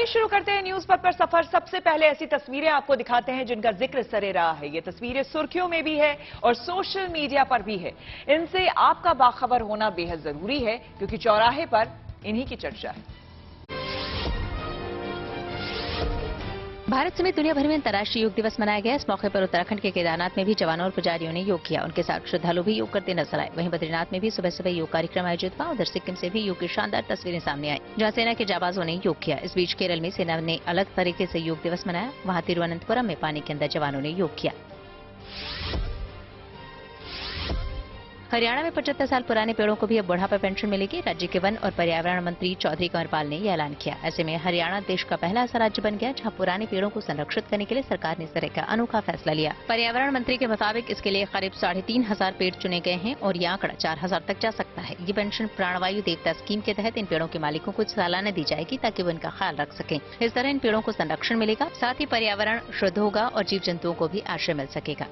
आइए शुरू करते हैं न्यूज पर सफर। सबसे पहले ऐसी तस्वीरें आपको दिखाते हैं जिनका जिक्र सरे रहा है। ये तस्वीरें सुर्खियों में भी है और सोशल मीडिया पर भी है। इनसे आपका बाखबर होना बेहद जरूरी है क्योंकि चौराहे पर इन्हीं की चर्चा है। भारत समेत दुनिया भर में अंतर्राष्ट्रीय योग दिवस मनाया गया। इस मौके पर उत्तराखंड के केदारनाथ में भी जवानों और पुजारियों ने योग किया। उनके साथ श्रद्धालु भी योग करते नजर आए। वहीं बद्रीनाथ में भी सुबह सुबह योग कार्यक्रम आयोजित हुआ। उधर सिक्किम से भी योग की शानदार तस्वीरें सामने आई, जहां सेना के जाबाजों ने योग किया। इस बीच केरल में सेना ने अलग तरीके से योग दिवस मनाया। वहां तिरुवनंतपुरम में पानी के अंदर जवानों ने योग किया। हरियाणा में 75 साल पुराने पेड़ों को भी अब बुढ़ापा पेंशन मिलेगी। राज्य के वन और पर्यावरण मंत्री चौधरी कंवरपाल ने यह ऐलान किया। ऐसे में हरियाणा देश का पहला ऐसा राज्य बन गया जहां पुराने पेड़ों को संरक्षित करने के लिए सरकार ने इस तरह का अनोखा फैसला लिया। पर्यावरण मंत्री के मुताबिक इसके लिए करीब 3500 पेड़ चुने गए हैं और ये आंकड़ा 4000 तक जा सकता है। ये पेंशन प्राणवायु देवता स्कीम के तहत इन पेड़ों के मालिकों को सालाना दी जाएगी ताकि वो इनका ख्याल रख सकें। इस तरह इन पेड़ों को संरक्षण मिलेगा, साथ ही पर्यावरण शुद्ध होगा और जीव जंतुओं को भी आश्रय मिल सकेगा।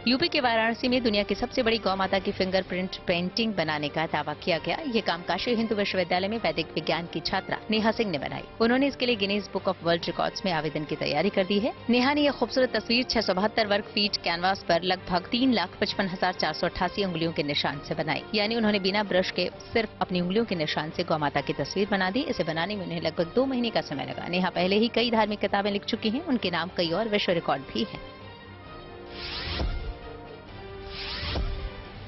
यूपी के वाराणसी में दुनिया की सबसे बड़ी गौ माता की फिंगरप्रिंट पेंटिंग बनाने का दावा किया गया। ये काम काशी हिंदू विश्वविद्यालय में वैदिक विज्ञान की छात्रा नेहा सिंह ने बनाई। उन्होंने इसके लिए Guinness book of world records में आवेदन की तैयारी कर दी है। नेहा ने यह खूबसूरत तस्वीर 672 वर्ग फीट कैनवास पर लगभग 3,55,488 उंगलियों के निशान से बनाई। यानी उन्होंने बिना ब्रश के सिर्फ अपनी उंगलियों के निशान से गौ माता की तस्वीर बना दी। इसे बनाने में उन्हें लगभग 2 महीने का समय लगा। नेहा पहले ही कई धार्मिक किताबें लिख चुकी हैं। उनके नाम कई और विश्व रिकॉर्ड भी हैं।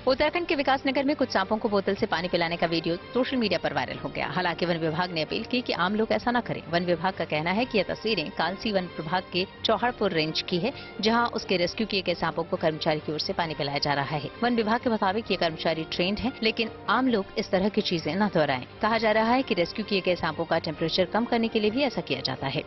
उत्तराखंड के विकासनगर में कुछ सांपों को बोतल से पानी पिलाने का वीडियो सोशल मीडिया पर वायरल हो गया। हालांकि वन विभाग ने अपील की कि आम लोग ऐसा न करें। वन विभाग का कहना है कि यह तस्वीरें कालसी वन प्रभाग के चौहड़पुर रेंज की है, जहां उसके रेस्क्यू किए गए सांपों को कर्मचारी की ओर से पानी पिलाया जा रहा है। वन विभाग के मुताबिक ये कर्मचारी ट्रेंड है, लेकिन आम लोग इस तरह की चीजें न दोहराएं। कहा जा रहा है कि रेस्क्यू किए गए सांपों का टेम्परेचर कम करने के लिए भी ऐसा किया जाता है।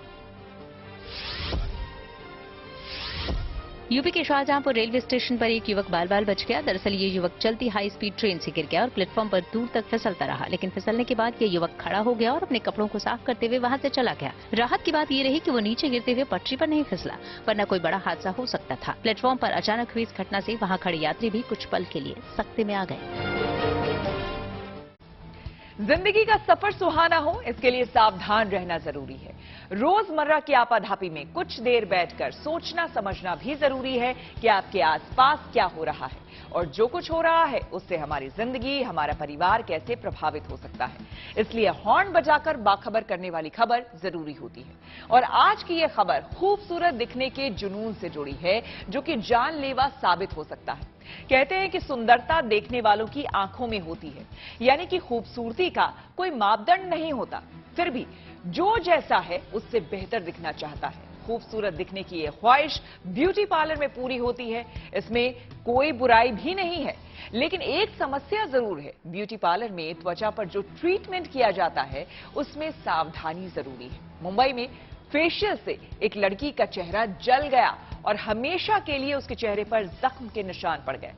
यूपी के शाहजहांपुर रेलवे स्टेशन पर एक युवक बाल बाल बच गया। दरअसल ये युवक चलती हाई स्पीड ट्रेन से गिर गया और प्लेटफॉर्म पर दूर तक फिसलता रहा, लेकिन फिसलने के बाद ये युवक खड़ा हो गया और अपने कपड़ों को साफ करते हुए वहां से चला गया। राहत की बात ये रही कि वो नीचे गिरते हुए पटरी पर नहीं फिसला, वरना कोई बड़ा हादसा हो सकता था। प्लेटफॉर्म पर अचानक हुई इस घटना से वहां खड़े यात्री भी कुछ पल के लिए सकते में आ गए। जिंदगी का सफर सुहाना हो, इसके लिए सावधान रहना जरूरी है। रोजमर्रा की आपाधापी में कुछ देर बैठकर सोचना समझना भी जरूरी है कि आपके आसपास क्या हो रहा है और जो कुछ हो रहा है उससे हमारी जिंदगी, हमारा परिवार कैसे प्रभावित हो सकता है। इसलिए हॉर्न बजाकर बाखबर करने वाली खबर जरूरी होती है। और आज की यह खबर खूबसूरत दिखने के जुनून से जुड़ी है, जो कि जानलेवा साबित हो सकता है। कहते हैं कि सुंदरता देखने वालों की आंखों में होती है, यानी कि खूबसूरती का कोई मापदंड नहीं होता। फिर भी जो जैसा है उससे बेहतर दिखना चाहता है। खूबसूरत दिखने की यह ख्वाहिश ब्यूटी पार्लर में पूरी होती है, इसमें कोई बुराई भी नहीं है। लेकिन एक समस्या जरूर है, ब्यूटी पार्लर में त्वचा पर जो ट्रीटमेंट किया जाता है उसमें सावधानी जरूरी है। मुंबई में फेशियल से एक लड़की का चेहरा जल गया और हमेशा के लिए उसके चेहरे पर जख्म के निशान पड़ गए।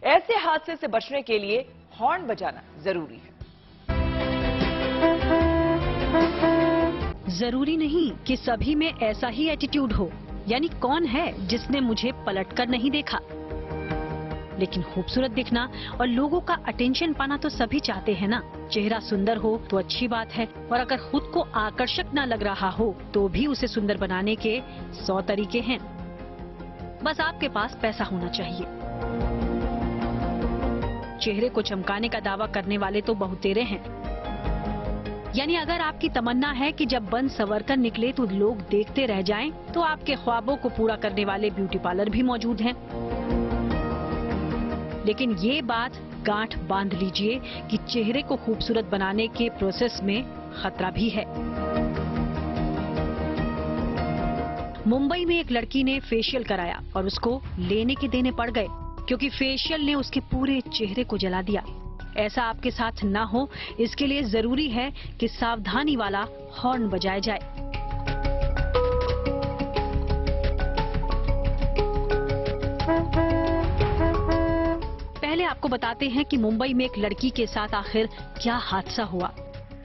ऐसे हादसे से बचने के लिए हॉर्न बजाना जरूरी है। जरूरी नहीं कि सभी में ऐसा ही एटीट्यूड हो, यानी कौन है जिसने मुझे पलटकर नहीं देखा। लेकिन खूबसूरत दिखना और लोगों का अटेंशन पाना तो सभी चाहते हैं ना। चेहरा सुंदर हो तो अच्छी बात है, और अगर खुद को आकर्षक ना लग रहा हो तो भी उसे सुंदर बनाने के 100 तरीके हैं। बस आपके पास पैसा होना चाहिए। चेहरे को चमकाने का दावा करने वाले तो बहुतेरे हैं। यानी अगर आपकी तमन्ना है कि जब बन सवर कर निकले तो लोग देखते रह जाएं, तो आपके ख्वाबों को पूरा करने वाले ब्यूटी पार्लर भी मौजूद हैं। लेकिन ये बात गांठ बांध लीजिए कि चेहरे को खूबसूरत बनाने के प्रोसेस में खतरा भी है। मुंबई में एक लड़की ने फेशियल कराया और उसको लेने के देने पड़ गए, क्योंकि फेशियल ने उसके पूरे चेहरे को जला दिया। ऐसा आपके साथ ना हो, इसके लिए जरूरी है कि सावधानी वाला हॉर्न बजाया जाए। पहले आपको बताते हैं कि मुंबई में एक लड़की के साथ आखिर क्या हादसा हुआ।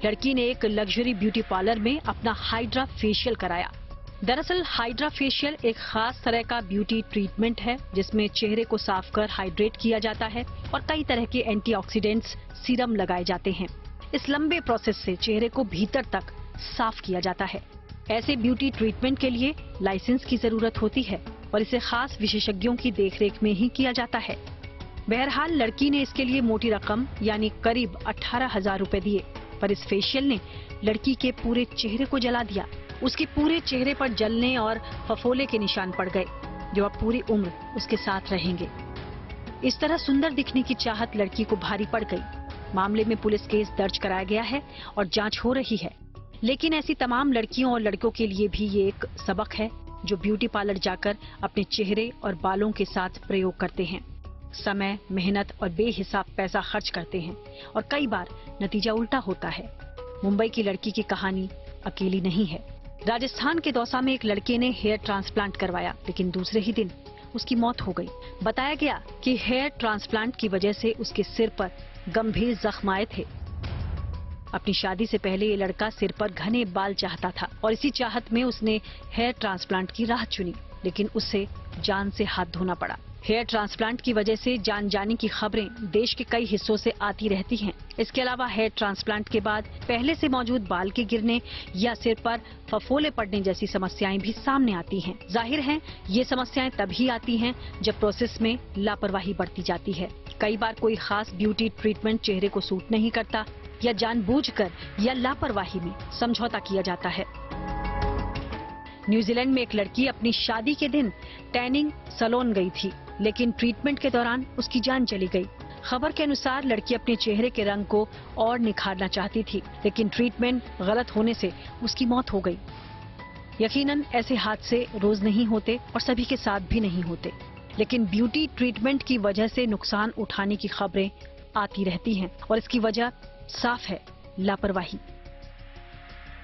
लड़की ने एक लग्जरी ब्यूटी पार्लर में अपना हाइड्रा फेशियल कराया। दरअसल हाइड्रा फेशियल एक खास तरह का ब्यूटी ट्रीटमेंट है, जिसमें चेहरे को साफ कर हाइड्रेट किया जाता है और कई तरह के एंटीऑक्सीडेंट्स सीरम लगाए जाते हैं। इस लंबे प्रोसेस से चेहरे को भीतर तक साफ किया जाता है। ऐसे ब्यूटी ट्रीटमेंट के लिए लाइसेंस की जरूरत होती है और इसे खास विशेषज्ञों की देखरेख में ही किया जाता है। बहरहाल लड़की ने इसके लिए मोटी रकम यानी करीब 18,000 रुपए दिए, पर इस फेशियल ने लड़की के पूरे चेहरे को जला दिया। उसके पूरे चेहरे पर जलने और फफोले के निशान पड़ गए, जो अब पूरी उम्र उसके साथ रहेंगे। इस तरह सुंदर दिखने की चाहत लड़की को भारी पड़ गई। मामले में पुलिस केस दर्ज कराया गया है और जांच हो रही है। लेकिन ऐसी तमाम लड़कियों और लड़कों के लिए भी ये एक सबक है, जो ब्यूटी पार्लर जाकर अपने चेहरे और बालों के साथ प्रयोग करते हैं। समय, मेहनत और बेहिसाब पैसा खर्च करते हैं और कई बार नतीजा उल्टा होता है। मुंबई की लड़की की कहानी अकेली नहीं है। राजस्थान के दौसा में एक लड़के ने हेयर ट्रांसप्लांट करवाया, लेकिन दूसरे ही दिन उसकी मौत हो गई। बताया गया कि हेयर ट्रांसप्लांट की वजह से उसके सिर पर गंभीर जख्म आए थे। अपनी शादी से पहले ये लड़का सिर पर घने बाल चाहता था और इसी चाहत में उसने हेयर ट्रांसप्लांट की राह चुनी, लेकिन उससे जान से हाथ धोना पड़ा। हेयर ट्रांसप्लांट की वजह से जान जाने की खबरें देश के कई हिस्सों से आती रहती हैं। इसके अलावा हेयर ट्रांसप्लांट के बाद पहले से मौजूद बाल के गिरने या सिर पर फफोले पड़ने जैसी समस्याएं भी सामने आती हैं। जाहिर है ये समस्याएं तभी आती हैं जब प्रोसेस में लापरवाही बरती जाती है। कई बार कोई खास ब्यूटी ट्रीटमेंट चेहरे को सूट नहीं करता या जानबूझकर या लापरवाही में समझौता किया जाता है। न्यूजीलैंड में एक लड़की अपनी शादी के दिन टैनिंग सैलून गई थी, लेकिन ट्रीटमेंट के दौरान उसकी जान चली गई। खबर के अनुसार लड़की अपने चेहरे के रंग को और निखारना चाहती थी, लेकिन ट्रीटमेंट गलत होने से उसकी मौत हो गई। यकीनन ऐसे हादसे रोज नहीं होते और सभी के साथ भी नहीं होते, लेकिन ब्यूटी ट्रीटमेंट की वजह से नुकसान उठाने की खबरें आती रहती हैं और इसकी वजह साफ है, लापरवाही।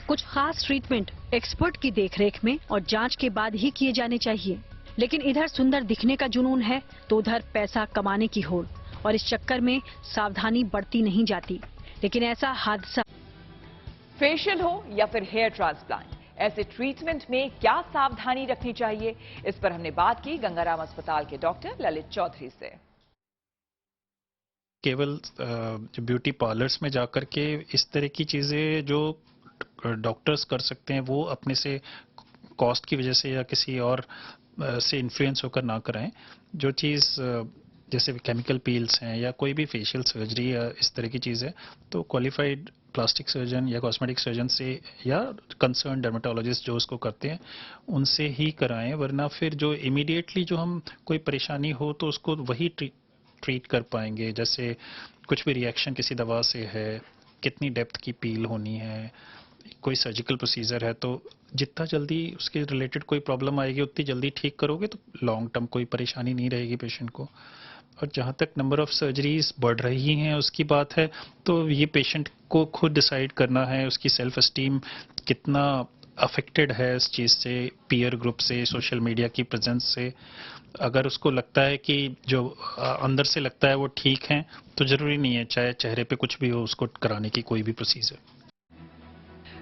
कुछ खास ट्रीटमेंट एक्सपर्ट की देखरेख में और जांच के बाद ही किए जाने चाहिए, लेकिन इधर सुंदर दिखने का जुनून है तो उधर पैसा कमाने की होड़, और इस चक्कर में सावधानी बढ़ती नहीं जाती। लेकिन ऐसा हादसा फेशियल हो या फिर हेयर ट्रांसप्लांट, ऐसे ट्रीटमेंट में क्या सावधानी रखनी चाहिए, इस पर हमने बात की गंगाराम अस्पताल के डॉक्टर ललित चौधरी से। केवल ब्यूटी पार्लर्स में जाकर के इस तरह की चीजें जो डॉक्टर्स कर सकते हैं वो अपने से कॉस्ट की वजह से या किसी और से इन्फ्लुएंस होकर ना कराएं। जो चीज़ जैसे केमिकल पील्स हैं या कोई भी फेशियल सर्जरी या इस तरह की चीज़ है तो क्वालिफाइड प्लास्टिक सर्जन या कॉस्मेटिक सर्जन से या कंसर्न डर्मेटोलॉजिस्ट जो उसको करते हैं उनसे ही कराएं, वरना फिर जो इमीडिएटली जो हम कोई परेशानी हो तो उसको वही ट्रीट कर पाएंगे। जैसे कुछ भी रिएक्शन किसी दवा से है, कितनी डेप्थ की पील होनी है, कोई सर्जिकल प्रोसीजर है, तो जितना जल्दी उसके रिलेटेड कोई प्रॉब्लम आएगी उतनी जल्दी ठीक करोगे तो लॉन्ग टर्म कोई परेशानी नहीं रहेगी पेशेंट को। और जहाँ तक नंबर ऑफ सर्जरीज बढ़ रही हैं उसकी बात है तो ये पेशेंट को खुद डिसाइड करना है, उसकी सेल्फ एस्टीम कितना अफेक्टेड है इस चीज़ से, पीयर ग्रुप से, सोशल मीडिया की प्रेजेंस से। अगर उसको लगता है कि जो अंदर से लगता है वो ठीक है तो जरूरी नहीं है चाहे चेहरे पे कुछ भी हो उसको कराने की कोई भी प्रोसीजर।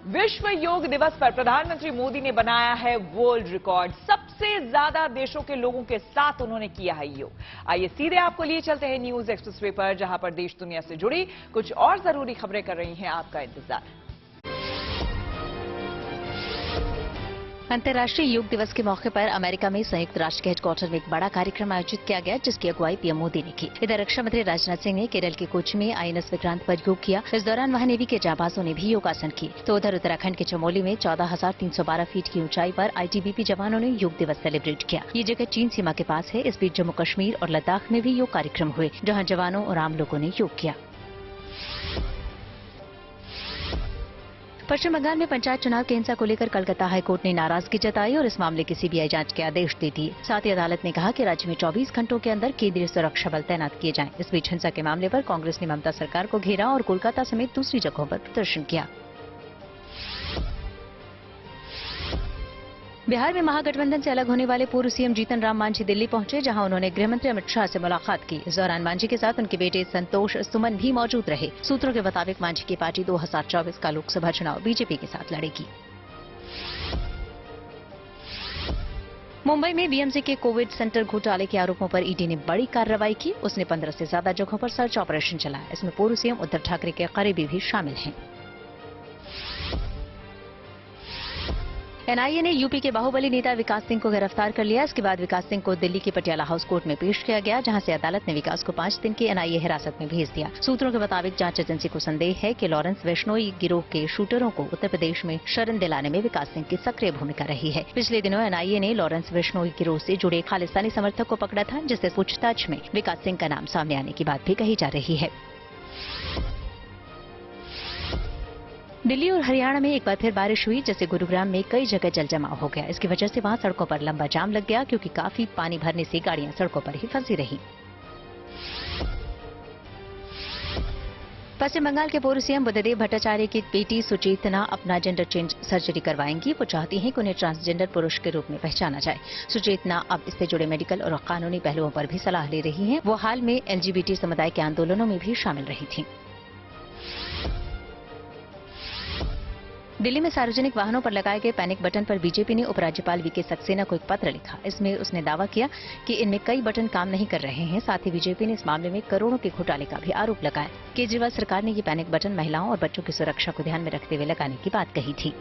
विश्व योग दिवस पर प्रधानमंत्री मोदी ने बनाया है वर्ल्ड रिकॉर्ड। सबसे ज्यादा देशों के लोगों के साथ उन्होंने किया है योग। आइए सीधे आपको लिए चलते हैं न्यूज एक्सप्रेसवे पर, जहां पर देश दुनिया से जुड़ी कुछ और जरूरी खबरें कर रही हैं आपका इंतजार। अंतर्राष्ट्रीय योग दिवस के मौके पर अमेरिका में संयुक्त राष्ट्र के हेडक्वार्टर में एक बड़ा कार्यक्रम आयोजित किया गया, जिसकी अगुवाई पीएम मोदी ने की। इधर रक्षा मंत्री राजनाथ सिंह ने केरल के कोच्चि में आईएनएस विक्रांत पर योग किया। इस दौरान वहां नेवी के जाबाजों ने भी योगासन किए। तो उधर उत्तराखंड के चमोली में 14,312 फीट की ऊंचाई पर आईटीबीपी जवानों ने योग दिवस सेलिब्रेट किया। ये जगह चीन सीमा के पास है। इस बीच जम्मू कश्मीर और लद्दाख में भी योग कार्यक्रम हुए, जहाँ जवानों और आम लोगों ने योग किया। पश्चिम बंगाल में पंचायत चुनाव की हिंसा को लेकर कलकत्ता हाईकोर्ट ने नाराजगी जताई और इस मामले की सीबीआई जांच के आदेश दे दिए। साथ ही अदालत ने कहा कि राज्य में 24 घंटों के अंदर केंद्रीय सुरक्षा बल तैनात किए जाएं। इस बीच हिंसा के मामले पर कांग्रेस ने ममता सरकार को घेरा और कोलकाता समेत दूसरी जगहों पर प्रदर्शन किया। बिहार में महागठबंधन से अलग होने वाले पूर्व सीएम जीतन राम मांझी दिल्ली पहुंचे, जहां उन्होंने गृह मंत्री अमित शाह से मुलाकात की। इस दौरान मांझी के साथ उनके बेटे संतोष सुमन भी मौजूद रहे। सूत्रों के मुताबिक मांझी की पार्टी 2024 का लोकसभा चुनाव बीजेपी के साथ लड़ेगी। मुंबई में बीएमसी के कोविड सेंटर घोटाले के आरोपों पर ईडी ने बड़ी कार्रवाई की। उसने 15 से ज्यादा जगहों पर सर्च ऑपरेशन चलाया। इसमें पूर्व सीएम उद्धव ठाकरे के करीबी भी शामिल हैं। एनआईए ने यूपी के बाहुबली नेता विकास सिंह को गिरफ्तार कर लिया। इसके बाद विकास सिंह को दिल्ली के पटियाला हाउस कोर्ट में पेश किया गया, जहां से अदालत ने विकास को 5 दिन की एनआईए हिरासत में भेज दिया। सूत्रों के मुताबिक जांच एजेंसी को संदेह है कि लॉरेंस बिश्नोई गिरोह के शूटरों को उत्तर प्रदेश में शरण दिलाने में विकास सिंह की सक्रिय भूमिका रही है। पिछले दिनों एनआईए ने लॉरेंस बिश्नोई गिरोह से जुड़े खालिस्तानी समर्थक को पकड़ा था, जिससे पूछताछ में विकास सिंह का नाम सामने आने की बात भी कही जा रही है। दिल्ली और हरियाणा में एक बार फिर बारिश हुई, जिससे गुरुग्राम में कई जगह जल जमाव हो गया। इसकी वजह से वहां सड़कों पर लंबा जाम लग गया, क्योंकि काफी पानी भरने से गाड़ियां सड़कों पर ही फंसी रही। पश्चिम बंगाल के पूर्व सीएम बुद्धदेव भट्टाचार्य की बेटी सुचेतना अपना जेंडर चेंज सर्जरी करवाएंगी। वो चाहती हैं कि उन्हें ट्रांसजेंडर पुरुष के रूप में पहचाना जाए। सुचेतना अब इससे जुड़े मेडिकल और कानूनी पहलुओं पर भी सलाह ले रही हैं। वो हाल में एलजीबीटी समुदाय के आंदोलनों में भी शामिल रही थीं। दिल्ली में सार्वजनिक वाहनों पर लगाए गए पैनिक बटन पर बीजेपी ने उपराज्यपाल वीके सक्सेना को एक पत्र लिखा। इसमें उसने दावा किया कि इनमें कई बटन काम नहीं कर रहे हैं। साथ ही बीजेपी ने इस मामले में करोड़ों के घोटाले का भी आरोप लगाया। केजरीवाल सरकार ने ये पैनिक बटन महिलाओं और बच्चों की सुरक्षा को ध्यान में रखते हुए लगाने की बात कही थी।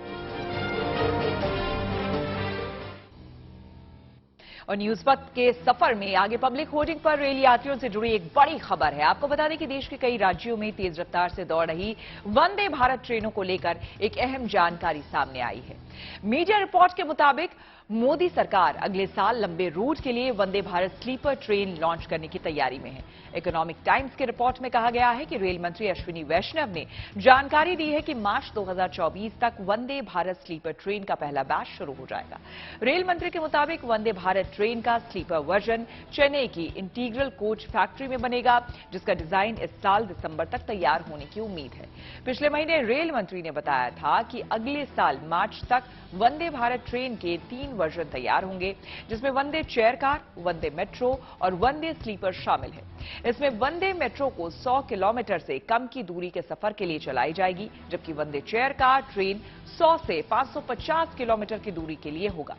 और न्यूज वक्त के सफर में आगे पब्लिक होर्डिंग पर रेल यात्रियों से जुड़ी एक बड़ी खबर है। आपको बता दें कि देश के कई राज्यों में तेज रफ्तार से दौड़ रही वंदे भारत ट्रेनों को लेकर एक अहम जानकारी सामने आई है। मीडिया रिपोर्ट के मुताबिक मोदी सरकार अगले साल लंबे रूट के लिए Vande Bharat sleeper train launch करने की तैयारी में है। इकोनॉमिक टाइम्स की रिपोर्ट में कहा गया है कि रेल मंत्री अश्विनी वैष्णव ने जानकारी दी है कि मार्च 2024 तक वंदे भारत स्लीपर ट्रेन का पहला बैच शुरू हो जाएगा। रेल मंत्री के मुताबिक वंदे भारत ट्रेन का स्लीपर वर्जन चेन्नई की इंटीग्रल कोच फैक्ट्री में बनेगा, जिसका डिजाइन इस साल दिसंबर तक तैयार होने की उम्मीद है। पिछले महीने रेल मंत्री ने बताया था कि अगले साल मार्च तक वंदे भारत ट्रेन के 3 वर्जन तैयार होंगे, जिसमें वंदे चेयर कार, वंदे मेट्रो और वंदे स्लीपर शामिल है। इसमें वंदे मेट्रो को 100 किलोमीटर से कम की दूरी के सफर के लिए चलाई जाएगी, जबकि वंदे चेयर कार ट्रेन 100 से 550 किलोमीटर की दूरी के लिए होगा।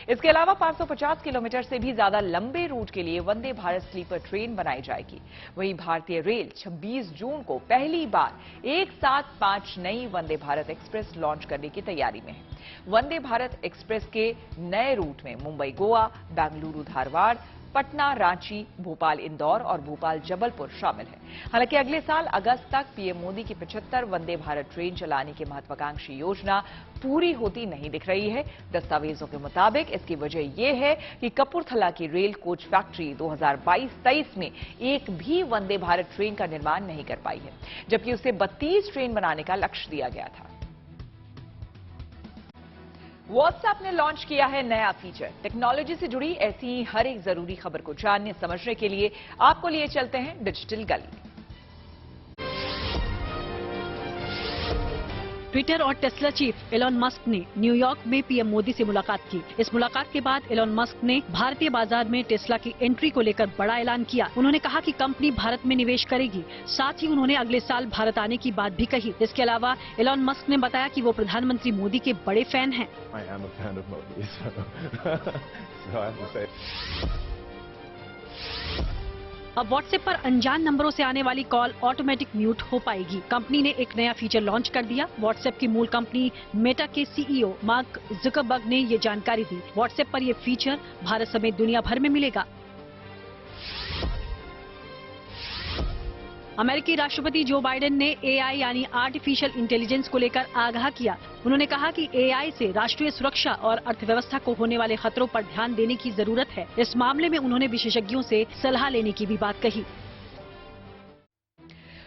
इसके अलावा 550 किलोमीटर से भी ज्यादा लंबे रूट के लिए वंदे भारत स्लीपर ट्रेन बनाई जाएगी। वहीं भारतीय रेल 26 जून को पहली बार एक साथ 5 नई वंदे भारत एक्सप्रेस लॉन्च करने की तैयारी में है। वंदे भारत एक्सप्रेस के नए रूट में मुंबई गोवा, बेंगलुरु धारवाड़, पटना रांची, भोपाल इंदौर और भोपाल जबलपुर शामिल है। हालांकि अगले साल अगस्त तक पीएम मोदी की 75 वंदे भारत ट्रेन चलाने की महत्वाकांक्षी योजना पूरी होती नहीं दिख रही है। दस्तावेजों के मुताबिक इसकी वजह यह है कि कपूरथला की रेल कोच फैक्ट्री 2022-23 में एक भी वंदे भारत ट्रेन का निर्माण नहीं कर पाई है, जबकि उसे 32 ट्रेन बनाने का लक्ष्य दिया गया था। व्हाट्सएप ने लॉन्च किया है नया फीचर। टेक्नोलॉजी से जुड़ी ऐसी हर एक जरूरी खबर को जानने समझने के लिए आपको लिए चलते हैं डिजिटल गली। ट्विटर और टेस्ला चीफ एलोन मस्क ने न्यूयॉर्क में पीएम मोदी से मुलाकात की। इस मुलाकात के बाद एलोन मस्क ने भारतीय बाजार में टेस्ला की एंट्री को लेकर बड़ा ऐलान किया। उन्होंने कहा कि कंपनी भारत में निवेश करेगी। साथ ही उन्होंने अगले साल भारत आने की बात भी कही। इसके अलावा एलोन मस्क ने बताया कि वो प्रधानमंत्री मोदी के बड़े फैन हैं। अब व्हाट्सएप पर अनजान नंबरों से आने वाली कॉल ऑटोमेटिक म्यूट हो पाएगी। कंपनी ने एक नया फीचर लॉन्च कर दिया। व्हाट्सएप की मूल कंपनी मेटा के सीईओ मार्क जुकरबर्ग ने ये जानकारी दी। व्हाट्सएप पर यह फीचर भारत समेत दुनिया भर में मिलेगा। अमेरिकी राष्ट्रपति जो बाइडेन ने एआई यानी आर्टिफिशियल इंटेलिजेंस को लेकर आगाह किया। उन्होंने कहा कि एआई से राष्ट्रीय सुरक्षा और अर्थव्यवस्था को होने वाले खतरों पर ध्यान देने की जरूरत है। इस मामले में उन्होंने विशेषज्ञों से सलाह लेने की भी बात कही।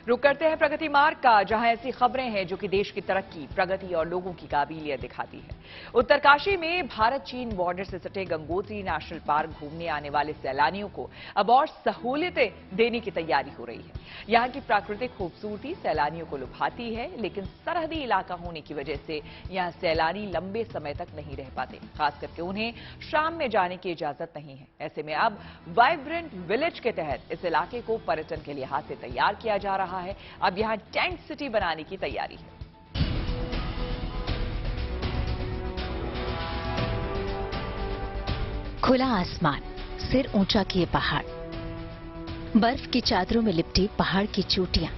रुक करते हैं प्रगति मार्ग का, जहां ऐसी खबरें हैं जो कि देश की तरक्की, प्रगति और लोगों की काबिलियत दिखाती है। उत्तरकाशी में भारत चीन बॉर्डर से सटे गंगोत्री नेशनल पार्क घूमने आने वाले सैलानियों को अब और सहूलियतें देने की तैयारी हो रही है। यहां की प्राकृतिक खूबसूरती सैलानियों को लुभाती है, लेकिन सरहदी इलाका होने की वजह से यहां सैलानी लंबे समय तक नहीं रह पाते। खास करके उन्हें शाम में जाने की इजाजत नहीं है। ऐसे में अब वाइब्रेंट विलेज के तहत इस इलाके को पर्यटन के लिहाज से तैयार किया जा रहा है। अब यहां टेंट सिटी बनाने की तैयारी है। खुला आसमान, सिर ऊंचा किए पहाड़, बर्फ की चादरों में लिपटी पहाड़ की चोटियां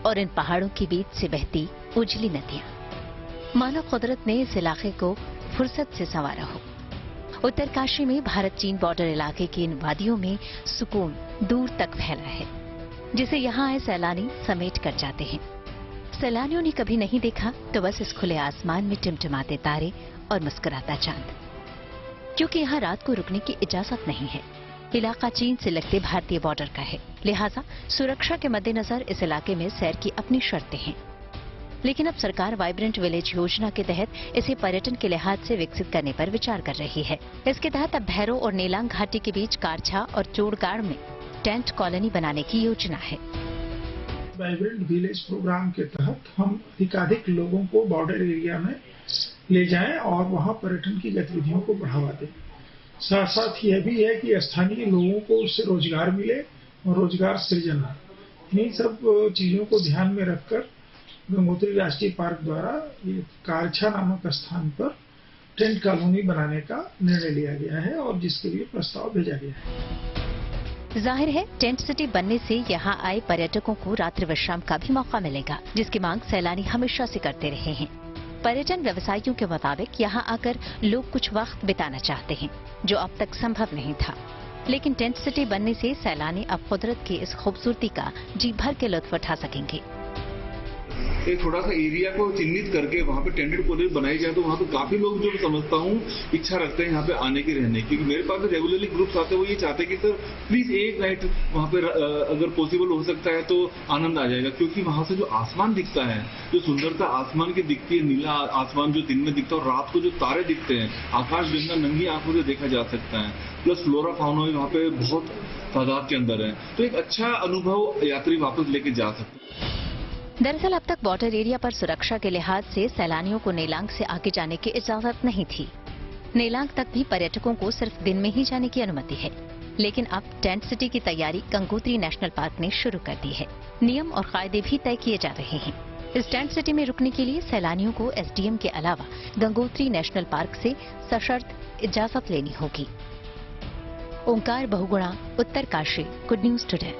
और इन पहाड़ों के बीच से बहती उजली नदियां। मानो कुदरत ने इस इलाके को फुर्सत से संवारा हो। उत्तरकाशी में भारत चीन बॉर्डर इलाके की इन वादियों में सुकून दूर तक फैला है, जिसे यहाँ आए सैलानी समेट कर जाते हैं। सैलानियों ने कभी नहीं देखा तो बस इस खुले आसमान में टिमटिमाते तारे और मुस्कुराता चांद, क्योंकि यहाँ रात को रुकने की इजाजत नहीं है। इलाका चीन से लगते भारतीय बॉर्डर का है, लिहाजा सुरक्षा के मद्देनजर इस इलाके में सैर की अपनी शर्तें हैं। लेकिन अब सरकार वाइब्रेंट विलेज योजना के तहत इसे पर्यटन के लिहाज से विकसित करने पर विचार कर रही है। इसके तहत अब भैरो और नेलांग घाटी के बीच कारछा और चोड़गाड़ में टेंट कॉलोनी बनाने की योजना है। वाइब्रेंट विलेज प्रोग्राम के तहत हम अधिकाधिक लोगों को बॉर्डर एरिया में ले जाएं और वहां पर्यटन की गतिविधियों को बढ़ावा दें। साथ साथ यह भी है कि स्थानीय लोगों को उससे रोजगार मिले और रोजगार सृजन हो। इन्हीं सब चीजों को ध्यान में रखकर गंगोत्री राष्ट्रीय पार्क द्वारा ये कारछा नामक स्थान पर टेंट कॉलोनी बनाने का निर्णय लिया गया है और जिसके लिए प्रस्ताव भेजा गया है। जाहिर है टेंट सिटी बनने से यहाँ आए पर्यटकों को रात्रि विश्राम का भी मौका मिलेगा, जिसकी मांग सैलानी हमेशा से करते रहे हैं। पर्यटन व्यवसायियों के मुताबिक यहाँ आकर लोग कुछ वक्त बिताना चाहते हैं, जो अब तक संभव नहीं था। लेकिन टेंट सिटी बनने से सैलानी अब कुदरत की इस खूबसूरती का जी भर के लुत्फ उठा सकेंगे। एक थोड़ा सा एरिया को चिन्हित करके वहाँ पे टेंटेड कॉलेज बनाई जाए तो वहाँ पे काफी लोग जो समझता हूँ इच्छा रखते हैं यहाँ पे आने की रहने की। क्योंकि मेरे पास रेगुलरली ग्रुप्स आते हैं, वो ये चाहते हैं कि सर प्लीज एक नाइट वहाँ पे अगर पॉसिबल हो सकता है तो आनंद आ जाएगा। क्योंकि वहाँ से जो आसमान दिखता है, जो सुंदरता आसमान की दिखती है, नीला आसमान जो दिन में दिखता है और रात को जो तारे दिखते हैं, आकाश गंगा नंगी आंखों से देखा जा सकता है। प्लस फ्लोरा फाउना भी वहाँ पे बहुत तादाद के अंदर है, तो एक अच्छा अनुभव यात्री वापस लेके जा सकते हैं। दरअसल अब तक बॉर्डर एरिया पर सुरक्षा के लिहाज से सैलानियों को नेलांग से आगे जाने की इजाजत नहीं थी। नेलांग तक भी पर्यटकों को सिर्फ दिन में ही जाने की अनुमति है। लेकिन अब टेंट सिटी की तैयारी गंगोत्री नेशनल पार्क ने शुरू कर दी है। नियम और कायदे भी तय किए जा रहे हैं। इस टेंट सिटी में रुकने के लिए सैलानियों को एसडीएम के अलावा गंगोत्री नेशनल पार्क से सशर्त इजाजत लेनी होगी। Omkar Bahuguna, Uttarkashi, good news today.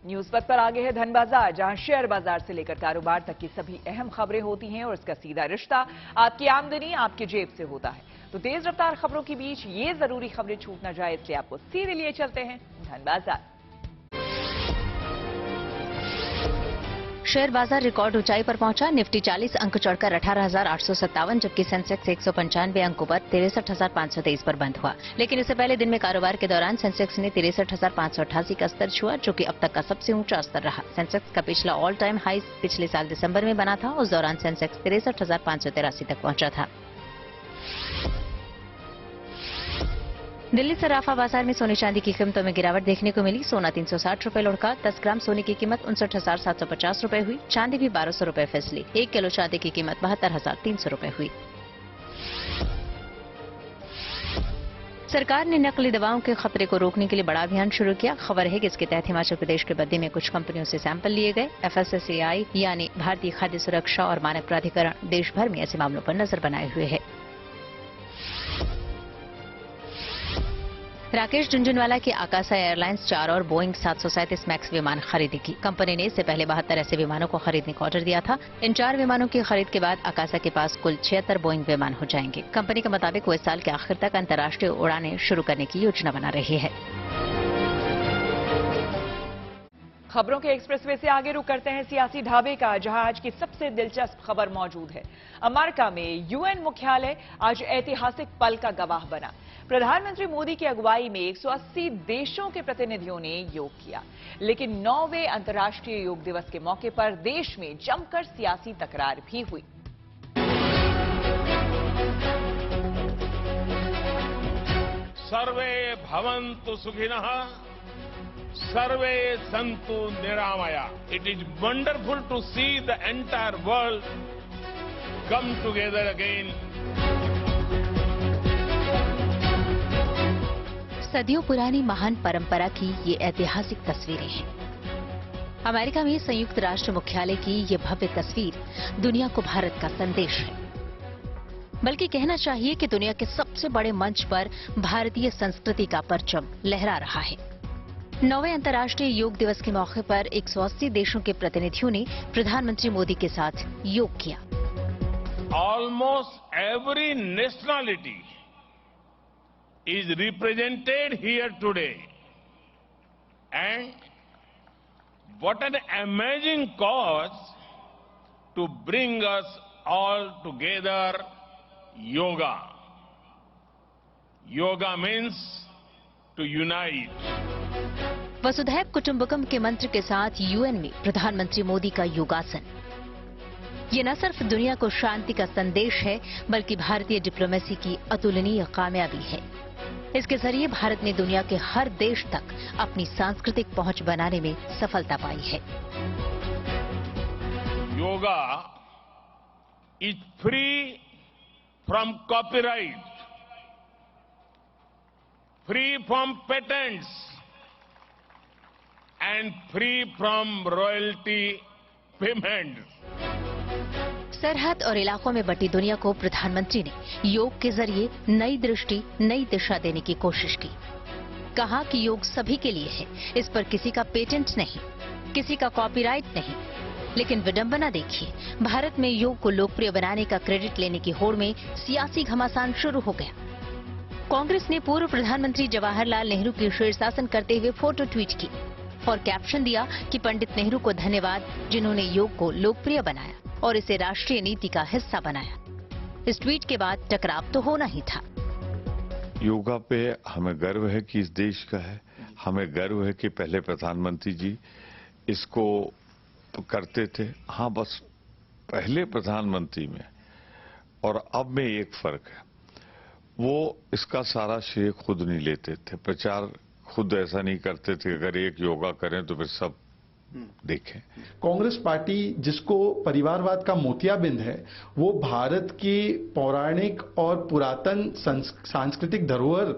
News पथ पर आगे है धन बाजार, जहां शेयर बाजार से लेकर कारोबार तक की सभी अहम खबरें होती हैं और इसका सीधा रिश्ता आपकी आमदनी आपके जेब से होता है। तो तेज रफ्तार खबरों के बीच ये जरूरी खबरें छूट न जाए, इसलिए आपको सीधे लिए चलते हैं धन बाजार। शेयर बाजार रिकॉर्ड ऊंचाई पर पहुंचा। निफ्टी 40 अंक चढ़कर 18,857, जबकि सेंसेक्स 195 अंकों पर 63,523 पर बंद हुआ। लेकिन इससे पहले दिन में कारोबार के दौरान सेंसेक्स ने 63,588 का स्तर छुआ, जो कि अब तक का सबसे ऊंचा स्तर रहा। सेंसेक्स का पिछला ऑल टाइम हाई पिछले साल दिसंबर में बना था। उस दौरान सेंसेक्स 63,583 तक पहुंचा था। दिल्ली सराफा बाजार में सोने चांदी की कीमतों में गिरावट देखने को मिली। सोना 360 रुपए लुढ़का। 10 ग्राम सोने की कीमत 59,750 रुपए हुई। चांदी भी 1200 रुपए फिसली। 1 किलो चांदी की कीमत 72,300 रुपए हुई। सरकार ने नकली दवाओं के खतरे को रोकने के लिए बड़ा अभियान शुरू किया। खबर है कि इसके तहत हिमाचल प्रदेश के बद्दी में कुछ कंपनियों से सैंपल लिए गए। FSSAI यानी भारतीय खाद्य सुरक्षा और मानक प्राधिकरण देश भर में ऐसे मामलों पर नजर बनाए हुए है। राकेश झुंझुनवाला की आकाशा एयरलाइंस 4 और बोइंग 737 मैक्स विमान खरीदेगी। कंपनी ने इससे पहले 72 ऐसे विमानों को खरीदने का ऑर्डर दिया था। इन 4 विमानों की खरीद के बाद आकाशा के पास कुल 76 बोइंग विमान हो जाएंगे। कंपनी के मुताबिक वो इस साल के आखिर तक अंतर्राष्ट्रीय उड़ानें शुरू करने की योजना बना रही है। खबरों के एक्सप्रेसवे से आगे रुक करते हैं सियासी ढाबे का, जहां आज की सबसे दिलचस्प खबर मौजूद है। अमेरिका में UN मुख्यालय आज ऐतिहासिक पल का गवाह बना। प्रधानमंत्री मोदी की अगुवाई में 180 देशों के प्रतिनिधियों ने योग किया। लेकिन 9वें अंतर्राष्ट्रीय योग दिवस के मौके पर देश में जमकर सियासी तकरार भी हुई। सर्वे भवन्तु सुखिनः, सर्वे सन्तु निरामया। It is wonderful to see the entire world come together again. सदियों पुरानी महान परंपरा की ये ऐतिहासिक तस्वीरें हैं। अमेरिका में संयुक्त राष्ट्र मुख्यालय की ये भव्य तस्वीर दुनिया को भारत का संदेश है। बल्कि कहना चाहिए कि दुनिया के सबसे बड़े मंच पर भारतीय संस्कृति का परचम लहरा रहा है। 9वें अंतर्राष्ट्रीय योग दिवस के मौके पर 180 देशों के प्रतिनिधियों ने प्रधानमंत्री मोदी के साथ योग किया। Almost every nationality is represented here today, and what an amazing cause to bring us all together. Yoga. Yoga means to unite. वसुधैव कुटुंबकम के मंत्र के साथ यूएन में प्रधानमंत्री मोदी का योगासन। ये न सिर्फ दुनिया को शांति का संदेश है, बल्कि भारतीय डिप्लोमेसी की अतुलनीय कामयाबी है। इसके जरिए भारत ने दुनिया के हर देश तक अपनी सांस्कृतिक पहुंच बनाने में सफलता पाई है। Yoga is free from copyright, free from patents and free from royalty payment. सरहद और इलाकों में बटी दुनिया को प्रधानमंत्री ने योग के जरिए नई दृष्टि, नई दिशा देने की कोशिश की। कहा कि योग सभी के लिए है, इस पर किसी का पेटेंट नहीं, किसी का कॉपीराइट नहीं। लेकिन विडंबना देखिए, भारत में योग को लोकप्रिय बनाने का क्रेडिट लेने की होड़ में सियासी घमासान शुरू हो गया। कांग्रेस ने पूर्व प्रधानमंत्री जवाहरलाल नेहरू की शीर्षासन करते हुए फोटो ट्वीट की और कैप्शन दिया कि पंडित नेहरू को धन्यवाद, जिन्होंने योग को लोकप्रिय बनाया और इसे राष्ट्रीय नीति का हिस्सा बनाया। इस ट्वीट के बाद टकराव तो होना ही था। योगा पे हमें गर्व है कि इस देश का है, हमें गर्व है कि पहले प्रधानमंत्री जी इसको करते थे। हाँ, बस पहले प्रधानमंत्री में और अब में एक फर्क है, वो इसका सारा श्रेय खुद नहीं लेते थे, प्रचार खुद ऐसा नहीं करते थे। अगर एक योगा करें तो फिर सब देखें। कांग्रेस पार्टी जिसको परिवारवाद का मोतियाबिंद है, वो भारत की पौराणिक और पुरातन सांस्कृतिक धरोहर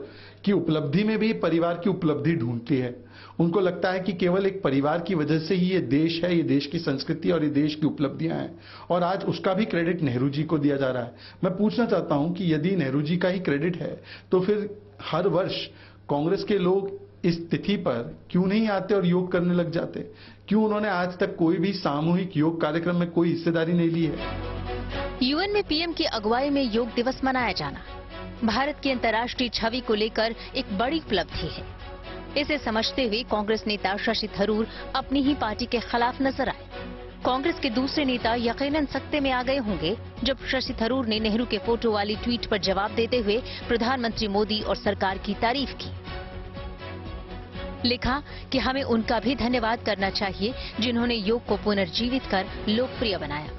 की उपलब्धि में भी परिवार की उपलब्धि ढूंढती है। उनको लगता है कि केवल एक परिवार की वजह से ही ये देश है, ये देश की संस्कृति और ये देश की उपलब्धियां हैं, और आज उसका भी क्रेडिट नेहरू जी को दिया जा रहा है। मैं पूछना चाहता हूं कि यदि नेहरू जी का ही क्रेडिट है तो फिर हर वर्ष कांग्रेस के लोग इस तिथि पर क्यों नहीं आते और योग करने लग जाते? क्यों उन्होंने आज तक कोई भी सामूहिक योग कार्यक्रम में कोई हिस्सेदारी नहीं ली है? यूएन में पीएम की अगुवाई में योग दिवस मनाया जाना भारत की अंतर्राष्ट्रीय छवि को लेकर एक बड़ी उपलब्धि है। इसे समझते हुए कांग्रेस नेता शशि थरूर अपनी ही पार्टी के खिलाफ नजर आए। कांग्रेस के दूसरे नेता यकीनन सत्ते में आ गए होंगे जब शशि थरूर ने नेहरू के फोटो वाली ट्वीट पर जवाब देते हुए प्रधानमंत्री मोदी और सरकार की तारीफ की। लिखा कि हमें उनका भी धन्यवाद करना चाहिए जिन्होंने योग को पुनर्जीवित कर लोकप्रिय बनाया।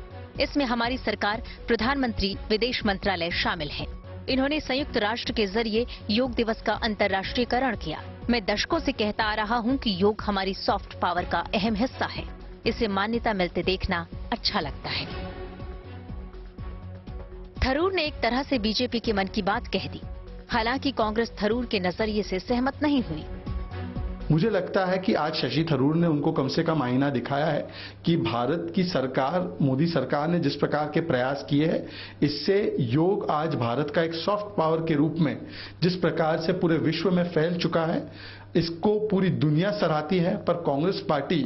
इसमें हमारी सरकार, प्रधानमंत्री, विदेश मंत्रालय शामिल है। इन्होंने संयुक्त राष्ट्र के जरिए योग दिवस का अंतर्राष्ट्रीयकरण किया। मैं दशकों से कहता आ रहा हूं कि योग हमारी सॉफ्ट पावर का अहम हिस्सा है। इसे मान्यता मिलते देखना अच्छा लगता है। थरूर ने एक तरह से बीजेपी के मन की बात कह दी। हालांकि कांग्रेस थरूर के नजरिए से सहमत नहीं हुई। मुझे लगता है कि आज शशि थरूर ने उनको कम से कम आईना दिखाया है कि भारत की सरकार, मोदी सरकार ने जिस प्रकार के प्रयास किए हैं, इससे योग आज भारत का एक सॉफ्ट पावर के रूप में जिस प्रकार से पूरे विश्व में फैल चुका है, इसको पूरी दुनिया सराहती है। पर कांग्रेस पार्टी,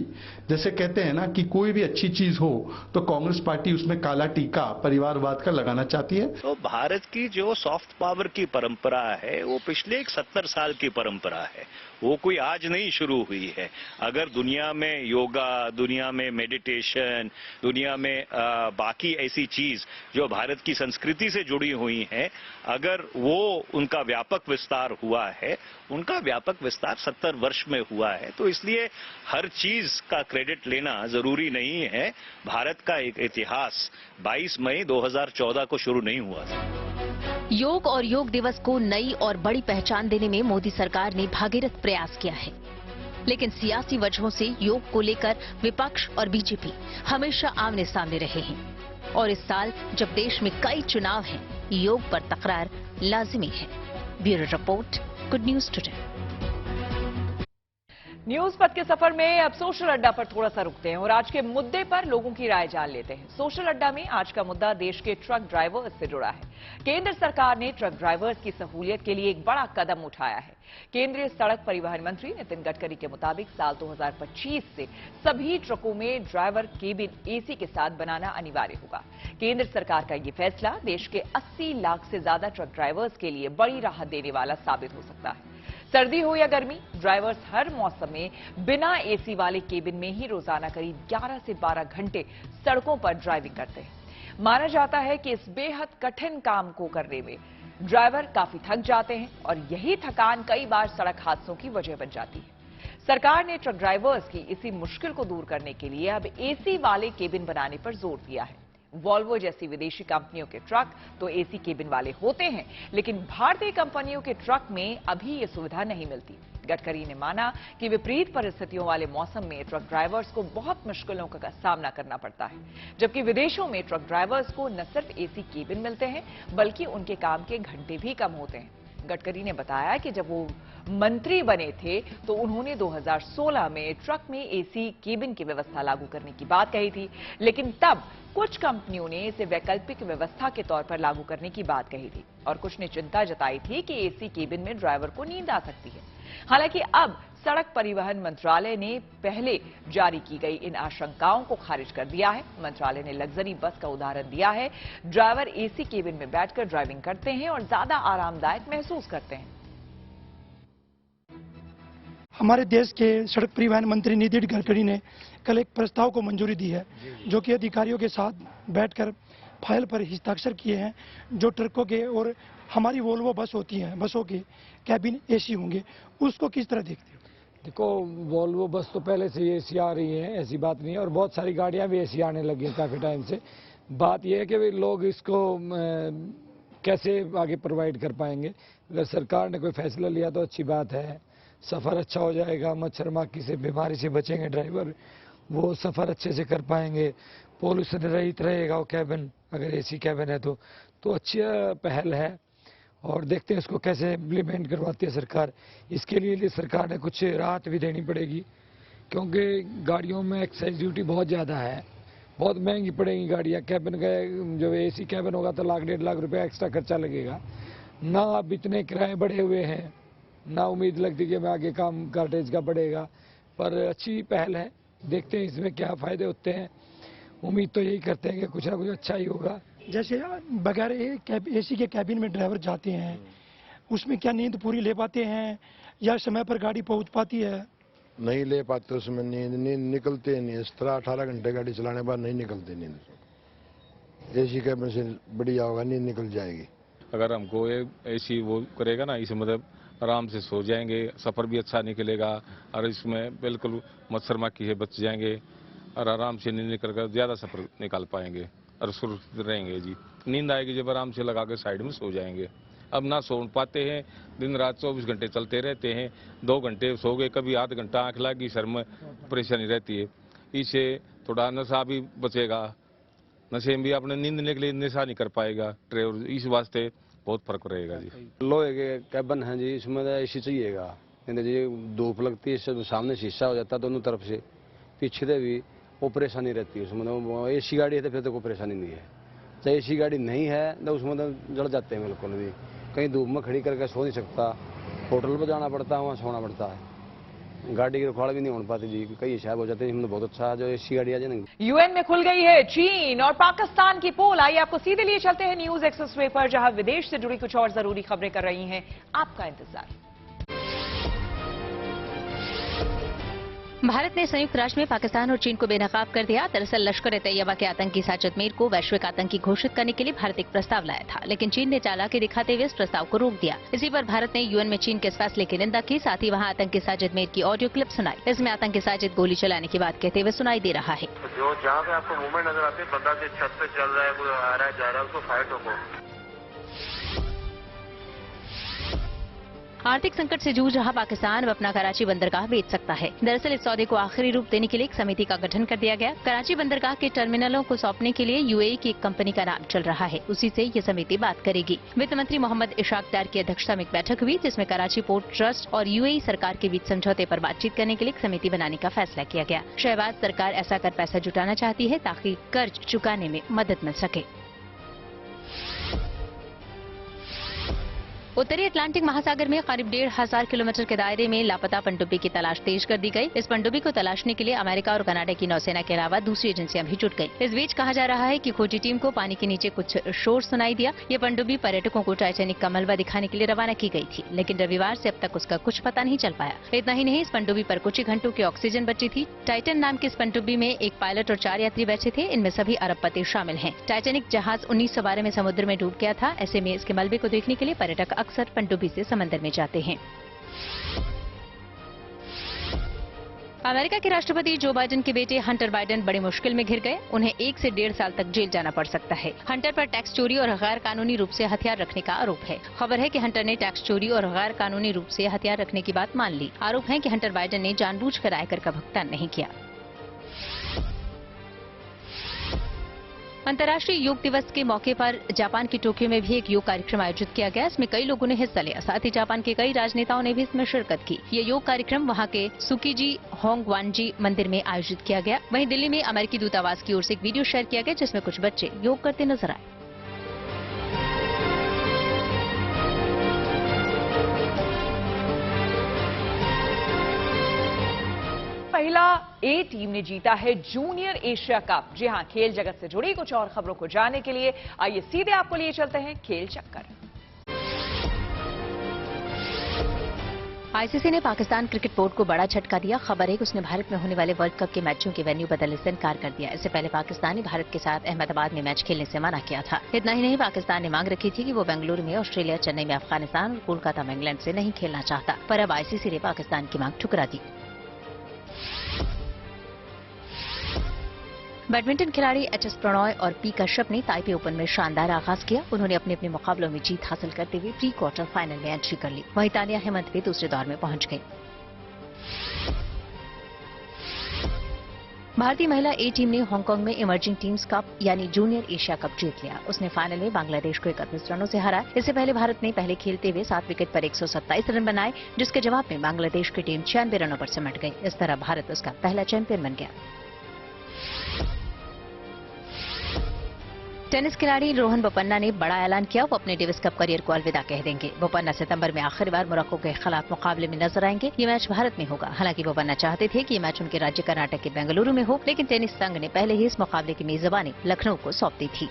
जैसे कहते हैं ना कि कोई भी अच्छी चीज हो तो कांग्रेस पार्टी उसमें काला टीका परिवारवाद का लगाना चाहती है। तो भारत की जो सॉफ्ट पावर की परंपरा है वो पिछले 70 साल की परंपरा है, वो कोई आज नहीं शुरू हुई है। अगर दुनिया में योगा, दुनिया में मेडिटेशन, दुनिया में बाकी ऐसी चीज जो भारत की संस्कृति से जुड़ी हुई है, अगर वो उनका व्यापक विस्तार हुआ है, उनका व्यापक विस्तार 70 वर्ष में हुआ है, तो इसलिए हर चीज का क्रेडिट लेना जरूरी नहीं है। भारत का एक इतिहास 22 मई 2014 को शुरू नहीं हुआ था। योग और योग दिवस को नई और बड़ी पहचान देने में मोदी सरकार ने भागीरथ प्रयास किया है, लेकिन सियासी वजहों से योग को लेकर विपक्ष और बीजेपी हमेशा आमने सामने रहे हैं। और इस साल जब देश में कई चुनाव हैं, योग पर तकरार लाजिमी है। Bureau report, good news today. News पथ के सफर में अब सोशल अड्डा पर थोड़ा सा रुकते हैं और आज के मुद्दे पर लोगों की राय जान लेते हैं। सोशल अड्डा में आज का मुद्दा देश के ट्रक ड्राइवर्स से जुड़ा है। केंद्र सरकार ने ट्रक ड्राइवर्स की सहूलियत के लिए एक बड़ा कदम उठाया है। केंद्रीय सड़क परिवहन मंत्री नितिन गडकरी के मुताबिक साल 2025 से सभी ट्रकों में ड्राइवर केबिन एसी के साथ बनाना अनिवार्य होगा। केंद्र सरकार का ये फैसला देश के 80 लाख से ज्यादा ट्रक ड्राइवर्स के लिए बड़ी राहत देने वाला साबित हो सकता है। सर्दी हो या गर्मी, ड्राइवर्स हर मौसम में बिना एसी वाले केबिन में ही रोजाना करीब 11 से 12 घंटे सड़कों पर ड्राइविंग करते हैं। माना जाता है कि इस बेहद कठिन काम को करने में ड्राइवर काफी थक जाते हैं और यही थकान कई बार सड़क हादसों की वजह बन जाती है। सरकार ने ट्रक ड्राइवर्स की इसी मुश्किल को दूर करने के लिए अब एसी वाले केबिन बनाने पर जोर दिया है। वॉल्वो जैसी विदेशी कंपनियों के ट्रक तो एसी केबिन वाले होते हैं, लेकिन भारतीय कंपनियों के ट्रक में अभी ये सुविधा नहीं मिलती। गडकरी ने माना कि विपरीत परिस्थितियों वाले मौसम में ट्रक ड्राइवर्स को बहुत मुश्किलों का सामना करना पड़ता है, जबकि विदेशों में ट्रक ड्राइवर्स को न सिर्फ एसी केबिन मिलते हैं बल्कि उनके काम के घंटे भी कम होते हैं। गडकरी ने बताया कि जब वो मंत्री बने थे तो उन्होंने 2016 में ट्रक में एसी केबिन की व्यवस्था लागू करने की बात कही थी, लेकिन तब कुछ कंपनियों ने इसे वैकल्पिक व्यवस्था के तौर पर लागू करने की बात कही थी और कुछ ने चिंता जताई थी कि एसी केबिन में ड्राइवर को नींद आ सकती है। हालांकि अब सड़क परिवहन मंत्रालय ने पहले जारी की गई इन आशंकाओं को खारिज कर दिया है। मंत्रालय ने लग्जरी बस का उदाहरण दिया है। ड्राइवर एसी केबिन में बैठकर ड्राइविंग करते हैं और ज्यादा आरामदायक महसूस करते हैं। हमारे देश के सड़क परिवहन मंत्री नितिन गडकरी ने कल एक प्रस्ताव को मंजूरी दी है, जो कि अधिकारियों के साथ बैठकर फाइल पर हस्ताक्षर किए हैं। जो ट्रकों के और हमारी वोल्वो बस होती हैं, बसों के कैबिन एसी होंगे, उसको किस तरह देखते हो? देखो, वोल्वो बस तो पहले से एसी आ रही है, ऐसी बात नहीं है, और बहुत सारी गाड़ियां भी एसी आने लगी हैं काफ़ी टाइम से। बात यह है कि लोग इसको कैसे आगे प्रोवाइड कर पाएंगे। अगर सरकार ने कोई फैसला लिया तो अच्छी बात है, सफ़र अच्छा हो जाएगा, मच्छर माखी से बीमारी से बचेंगे ड्राइवर, वो सफ़र अच्छे से कर पाएंगे, पोल्यूशन रहित रहेगा वो कैबिन, अगर एसी कैबिन है तो अच्छी पहल है। और देखते हैं इसको कैसे इम्प्लीमेंट करवाती है सरकार। इसके लिए सरकार ने कुछ राहत भी देनी पड़ेगी, क्योंकि गाड़ियों में एक्साइज ड्यूटी बहुत ज़्यादा है, बहुत महंगी पड़ेगी गाड़ियाँ। कैबिन का जो एसी कैबिन होगा तो 1.5 लाख रुपये एक्स्ट्रा खर्चा लगेगा ना। अब इतने किराए बढ़े हुए हैं, ना उम्मीद लगती कि मैं आगे काम कार्टेज का बढ़ेगा, पर अच्छी पहल है। देखते हैं इसमें क्या फ़ायदे होते हैं। उम्मीद तो यही करते हैं कि कुछ ना कुछ अच्छा ही होगा। जैसे बगैर एसी के कैबिन में ड्राइवर जाते हैं, उसमें क्या नींद पूरी ले पाते हैं या समय पर गाड़ी पहुंच पाती है? नहीं ले पाते, उसमें नींद निकलते नहीं। इस तरह 18 घंटे गाड़ी चलाने के बाद नहीं निकलती नींद। एसी कैबिन से बढ़िया होगा, नींद निकल जाएगी। अगर हमको एसी वो करेगा ना, इसे मतलब आराम से सो जाएंगे, सफ़र भी अच्छा निकलेगा और इसमें बिल्कुल मच्छर माखी से बच जाएंगे और आराम से नींद निकल कर ज़्यादा सफ़र निकाल पाएंगे और सुरक्षित रहेंगे जी। नींद आएगी जब आराम से लगा के साइड में सो जाएंगे। अब ना सो पाते हैं, दिन रात 24 घंटे चलते रहते हैं, 2 घंटे सो गए, कभी आध घंटा आँख लगी, सर में परेशानी रहती है। इससे थोड़ा नशा भी बचेगा, नशे में भी अपने नींद निकले, नशा नहीं कर पाएगा ड्राइवर। इस वास्ते बहुत फर्क रहेगा जी। लोहे के कैबिन है जी, इसमें एसी चाहिएगा। जी धूप लगती है, सामने शीशा हो जाता है दोनों तरफ से, पीछे से भी वो परेशानी रहती है उसमें। एसी गाड़ी है तो फिर तो कोई परेशानी नहीं है। चाहे एसी गाड़ी नहीं है तो उसमें तो जड़ जाते हैं बिल्कुल भी। कहीं धूप में खड़ी करके सो नहीं सकता, होटल पर जाना पड़ता है, वहाँ सोना पड़ता है। गाड़ी की रुखाड़ भी नहीं हो पाती जी, कई हिसाब हो जाते हैं। इसमें बहुत अच्छा है जो एसी गाड़ी आ जाए। यूएन में खुल गई है चीन और पाकिस्तान की पोल। आइए आपको सीधे लिए चलते हैं न्यूज एक्सप्रेस पर, जहां विदेश से जुड़ी कुछ और जरूरी खबरें कर रही हैं आपका इंतजार। भारत ने संयुक्त राष्ट्र में पाकिस्तान और चीन को बेनकाब कर दिया। दरअसल लश्कर-ए-तैयबा के आतंकी साजिद मीर को वैश्विक आतंकी घोषित करने के लिए भारत एक प्रस्ताव लाया था, लेकिन चीन ने चालाकी दिखाते हुए इस प्रस्ताव को रोक दिया। इसी पर भारत ने यूएन में चीन के इस फैसले की निंदा की, साथ ही वहां आतंकी साजिद मीर की ऑडियो क्लिप सुनाई। इसमें आतंकी साजिद गोली चलाने की बात कहते हुए सुनाई दे रहा है। जो जहाँ पे आपको मूवमेंट नजर आती है, बंदा जिस छत पे चल रहा है, कोई आ रहा है जा रहा है, उसको फाइट होगा। आर्थिक संकट से जूझ रहा पाकिस्तान अब अपना कराची बंदरगाह बेच सकता है। दरअसल इस सौदे को आखिरी रूप देने के लिए एक समिति का गठन कर दिया गया। कराची बंदरगाह के टर्मिनलों को सौंपने के लिए यूएई की एक कंपनी का नाम चल रहा है, उसी से ये समिति बात करेगी। वित्त मंत्री मोहम्मद इशाक डार की अध्यक्षता में एक बैठक हुई, जिसमें कराची पोर्ट ट्रस्ट और यूएई सरकार के बीच समझौते पर बातचीत करने के लिए एक समिति बनाने का फैसला किया गया। शहबाज सरकार ऐसा कर पैसा जुटाना चाहती है ताकि कर्ज चुकाने में मदद मिल सके। उत्तरी अटलांटिक महासागर में करीब 1,500 किलोमीटर के दायरे में लापता पनडुब्बी की तलाश तेज कर दी गई। इस पनडुब्बी को तलाशने के लिए अमेरिका और कनाडा की नौसेना के अलावा दूसरी एजेंसियां भी जुट गई। इस बीच कहा जा रहा है कि खोजी टीम को पानी के नीचे कुछ शोर सुनाई दिया। ये पनडुब्बी पर्यटकों को टाइटैनिक का मलबा दिखाने के लिए रवाना की गई थी, लेकिन रविवार से अब तक उसका कुछ पता नहीं चल पाया। इतना ही नहीं, इस पनडुब्बी पर कुछ ही घंटों की ऑक्सीजन बची थी। टाइटन नाम की इस पनडुब्बी में एक पायलट और 4 यात्री बैठे थे। इनमें सभी अरबपति शामिल हैं। टाइटैनिक जहाज 1912 में समुद्र में डूब गया था। ऐसे में इसके मलबे को देखने के लिए पर्यटक अक्सर पनडुब्बी से समंदर में जाते हैं। अमेरिका के राष्ट्रपति जो बाइडेन के बेटे हंटर बाइडेन बड़ी मुश्किल में घिर गए। उन्हें 1 से 1.5 साल तक जेल जाना पड़ सकता है। हंटर पर टैक्स चोरी और गैर कानूनी रूप से हथियार रखने का आरोप है। खबर है कि हंटर ने टैक्स चोरी और गैर कानूनी रूप से हथियार रखने की बात मान ली। आरोप है कि हंटर बाइडेन ने जानबूझकर आयकर का भुगतान नहीं किया। अंतर्राष्ट्रीय योग दिवस के मौके पर जापान की टोक्यो में भी एक योग कार्यक्रम आयोजित किया गया। इसमें कई लोगों ने हिस्सा लिया। साथ ही जापान के कई राजनेताओं ने भी इसमें शिरकत की। ये योग कार्यक्रम वहां के सुकीजी होंगवानजी मंदिर में आयोजित किया गया। वहीं दिल्ली में अमेरिकी दूतावास की ओर से एक वीडियो शेयर किया गया, जिसमें कुछ बच्चे योग करते नजर आए। महिला ए टीम ने जीता है जूनियर एशिया कप। जी हां, खेल जगत से जुड़ी कुछ और खबरों को जानने के लिए आइए सीधे आपको लिए चलते हैं खेल चक्कर। आईसीसी ने पाकिस्तान क्रिकेट बोर्ड को बड़ा झटका दिया। खबर है कि उसने भारत में होने वाले वर्ल्ड कप के मैचों के वेन्यू बदलने से इनकार कर दिया। इससे पहले पाकिस्तान ने भारत के साथ अहमदाबाद में मैच खेलने से मना किया था। इतना ही नहीं, पाकिस्तान ने मांग रखी थी कि वो बेंगलुरु में ऑस्ट्रेलिया, चेन्नई में अफगानिस्तान और कोलकाता में इंग्लैंड से नहीं खेलना चाहता। पर अब आईसीसी ने पाकिस्तान की मांग ठुकरा दी। बैडमिंटन खिलाड़ी एचएस प्रणॉय और पी कश्यप ने ताइपे ओपन में शानदार आगाज किया। उन्होंने अपने अपने मुकाबलों में जीत हासिल करते हुए प्री क्वार्टर फाइनल में एंट्री कर ली। वहीं तानिया हेमंत भी दूसरे दौर में पहुंच गई। भारतीय महिला ए टीम ने हांगकांग में इमर्जिंग टीम्स कप यानी जूनियर एशिया कप जीत लिया। उसने फाइनल में बांग्लादेश को 31 रनों से हराया। इससे पहले भारत ने पहले खेलते हुए 7 विकेट पर 127 रन बनाए, जिसके जवाब में बांग्लादेश की टीम 96 रनों पर सिमट गई। इस तरह भारत उसका पहला चैंपियन बन गया। टेनिस खिलाड़ी रोहन बोपन्ना ने बड़ा ऐलान किया। वो अपने डेविस कप करियर को अलविदा कह देंगे। बोपन्ना सितंबर में आखिरी बार मोरक्को के खिलाफ मुकाबले में नजर आएंगे। ये मैच भारत में होगा। हालांकि बोपन्ना चाहते थे कि ये मैच उनके राज्य कर्नाटक के बेंगलुरु में हो, लेकिन टेनिस संघ ने पहले ही इस मुकाबले की मेजबानी लखनऊ को सौंप दी थी।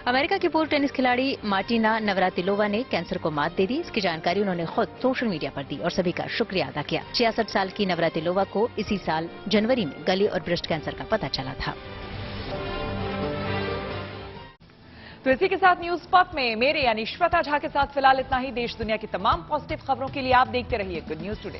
अमेरिका की पूर्व टेनिस खिलाड़ी मार्टिना नवरातिलोवा ने कैंसर को मात दे दी। इसकी जानकारी उन्होंने खुद सोशल मीडिया पर दी और सभी का शुक्रिया अदा किया। 66 साल की नवरातिलोवा को इसी साल जनवरी में गले और ब्रेस्ट कैंसर का पता चला था। तो इसी के साथ न्यूज पॉप में मेरे यानी श्वेता झा के साथ फिलहाल इतना ही। देश दुनिया की तमाम पॉजिटिव खबरों के लिए आप देखते रहिए गुड न्यूज टुडे।